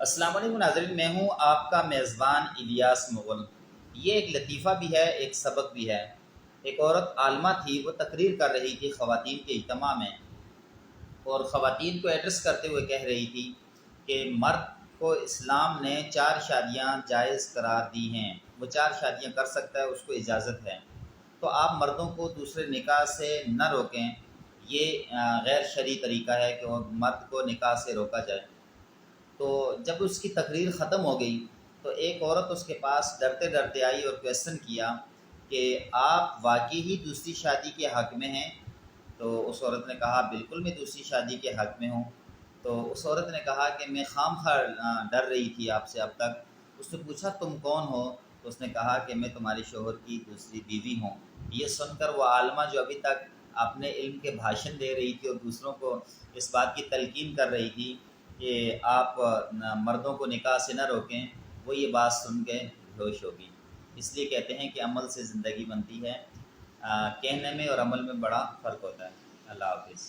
السلام علیکم ناظرین، میں ہوں آپ کا میزبان الیاس مغل۔ یہ ایک لطیفہ بھی ہے، ایک سبق بھی ہے۔ ایک عورت عالمہ تھی، وہ تقریر کر رہی تھی خواتین کے اجتماع میں، اور خواتین کو ایڈریس کرتے ہوئے کہہ رہی تھی کہ مرد کو اسلام نے 4 شادیاں جائز قرار دی ہیں، وہ 4 شادیاں کر سکتا ہے، اس کو اجازت ہے، تو آپ مردوں کو دوسرے نکاح سے نہ روکیں۔ یہ غیر شرعی طریقہ ہے کہ وہ مرد کو نکاح سے روکا جائے۔ تو جب اس کی تقریر ختم ہو گئی تو ایک عورت اس کے پاس ڈرتے ڈرتے آئی اور کویسچن کیا کہ آپ واقعی ہی دوسری شادی کے حق میں ہیں؟ تو اس عورت نے کہا بالکل میں دوسری شادی کے حق میں ہوں۔ تو اس عورت نے کہا کہ میں خام خواہ ڈر رہی تھی آپ سے اب تک۔ اس نے پوچھا تم کون ہو؟ تو اس نے کہا کہ میں تمہارے شوہر کی دوسری بیوی ہوں۔ یہ سن کر وہ عالمہ جو ابھی تک اپنے علم کے بھاشن دے رہی تھی اور دوسروں کو اس بات کی تلقین کر رہی تھی کہ آپ مردوں کو نکاح سے نہ روکیں، وہ یہ بات سن کے بے ہوش ہوگی۔ اس لیے کہتے ہیں کہ عمل سے زندگی بنتی ہے، کہنے میں اور عمل میں بڑا فرق ہوتا ہے۔ اللہ حافظ۔